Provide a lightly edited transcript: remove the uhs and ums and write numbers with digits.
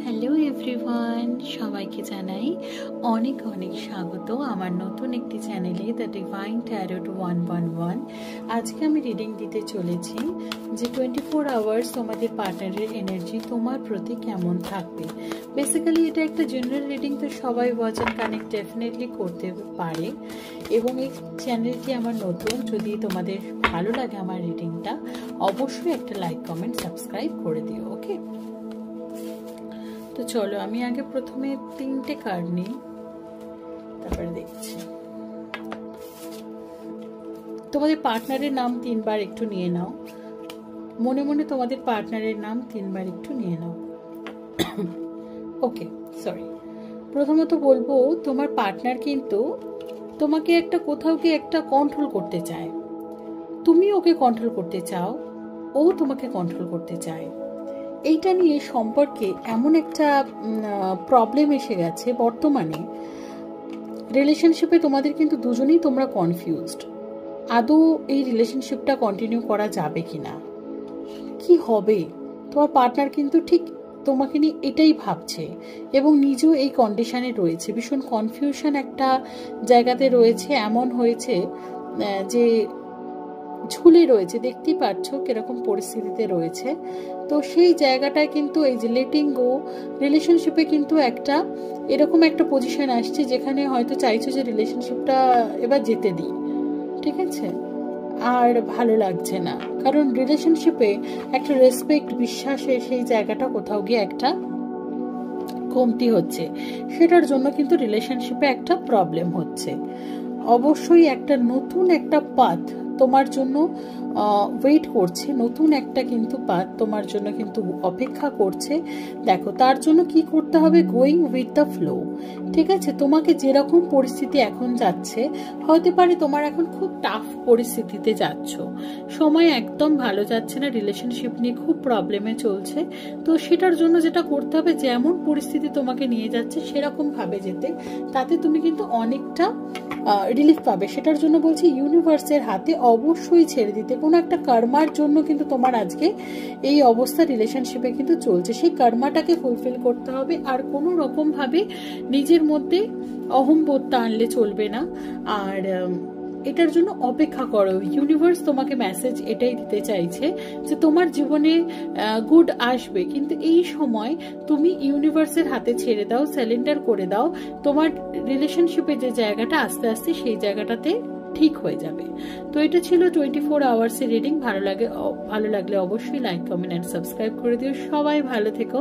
Hello everyone, সবাইকে জানাই অনেক অনেক স্বাগত আমার নতুন একটি চ্যানেলে দ্য ডিভাইন ট্যারোট 111। আজকে আমি রিডিং দিতে চলেছি যে 24 আওয়ার্স তোমাদের পার্টনারের এনার্জি তোমার প্রতি কেমন থাকবে। বেসিক্যালি এটা একটা জেনারেল রিডিং, তো সবাই ওয়াচ অ্যান্ড কানেক্ট ডেফিনেটলি করতে পারে। এবং এই চ্যানেলটি আমার নতুন, যদি তোমাদের ভালো লাগে আমার রিডিংটা অবশ্যই একটা লাইক কমেন্ট সাবস্ক্রাইব করে দিও। ওকে, তো চলো আমি আগে প্রথমে 3টে কার্ড নিই, তারপরে দেখছি। তোমাদের পার্টনারের নাম 3বার একটু নিয়ে নাও, মনে মনে তোমাদের পার্টনারের নাম 3বার একটু নিয়ে নাও। ওকে, সরি। প্রথমত বলবো, তোমার পার্টনার কিন্তু তোমাকে একটা কোথাও গিয়ে একটা কন্ট্রোল করতে চায়, তুমি ওকে কন্ট্রোল করতে চাও, ও তোমাকে কন্ট্রোল করতে চায়। এইটা নিয়ে সম্পর্কে এমন একটা প্রবলেম এসে গেছে বর্তমানে রিলেশনশিপে, তোমাদের কিন্তু দুজনেই তোমরা কনফিউজড। আদৌ এই রিলেশনশিপটা কন্টিনিউ করা যাবে কিনা, কি হবে। তোমার পার্টনার কিন্তু ঠিক তোমাকে নিয়ে এটাই ভাবছে এবং নিজেও এই কন্ডিশনে রয়েছে, ভীষণ কনফিউশন একটা জায়গাতে রয়েছে। এমন হয়েছে যে ঝুলে রয়েছে, দেখতেই পাচ্ছ কিরকম পরিস্থিতিতে রয়েছে। তো সেই জায়গাটায় কিন্তু এই যে লেটিং গো রিলেশনশিপে কিন্তু একটা এরকম একটা পজিশন আসছে যেখানে হয়তো চাইছো যে রিলেশনশিপটা এবার যেতে দিই, ঠিক আছে, আর ভালো লাগছে না। কারণ রিলেশনশিপে একটা রেসপেক্ট, বিশ্বাসে সেই জায়গাটা কোথাও গিয়ে একটা কমতি হচ্ছে, সেটার জন্য কিন্তু রিলেশনশিপে একটা প্রবলেম হচ্ছে। অবশ্যই একটা নতুন একটা পাথ তোমার জন্য ওয়েট করছে, নতুন একটা কিন্তু পাথ তোমার জন্য কিন্তু অপেক্ষা করছে। দেখো, তার জন্য কি করতে হবে, গোয়িং উইথ দ্য ফ্লো, ঠিক আছে। তোমাকে যেরকম পরিস্থিতি এখন যাচ্ছে, হতে পারে তোমার এখন খুব টাফ পরিস্থিতিতে যাচ্ছ, সময় একদম ভালো যাচ্ছে না, রিলেশনশিপ নিয়ে খুব প্রবলেমে চলছে। তো সেটার জন্য যেটা করতে হবে, যেমন পরিস্থিতি তোমাকে নিয়ে যাচ্ছে সেরকম ভাবে যেতে, তাতে তুমি কিন্তু অনেকটা রিলিফ পাবে। সেটার জন্য বলছি ইউনিভার্সের হাতে অবশ্যই ছেড়ে দিতে। কোনো একটা কর্মার জন্য কিন্তু তোমার আজকে এই অবস্থা রিলেশনশিপে কিন্তু চলছে, সেই কর্মাটাকে ফুলফিল করতে হবে। আর কোনো রকম ভাবে নিজের মধ্যে অহংবোধটা আনলে চলবে না। আর এটার জন্য অপেক্ষা করো, ইউনিভার্স তোমাকে মেসেজ এটাই দিতে চাইছে যে তোমার জীবনে গুড আসবে, কিন্তু এই সময় তুমি ইউনিভার্সের হাতে ছেড়ে দাও, সারেন্ডার করে দাও। তোমার রিলেশনশিপে যে জায়গাটা আস্তে আস্তে সেই জায়গাটাতে ঠিক হয়ে যাবে। তো এটা ছিল 24 আওয়ার্সের রিডিং। ভালো লাগলে অবশ্যই লাইক কমেন্ট এন্ড সাবস্ক্রাইব করে দিও। সবাই ভালো থেকো।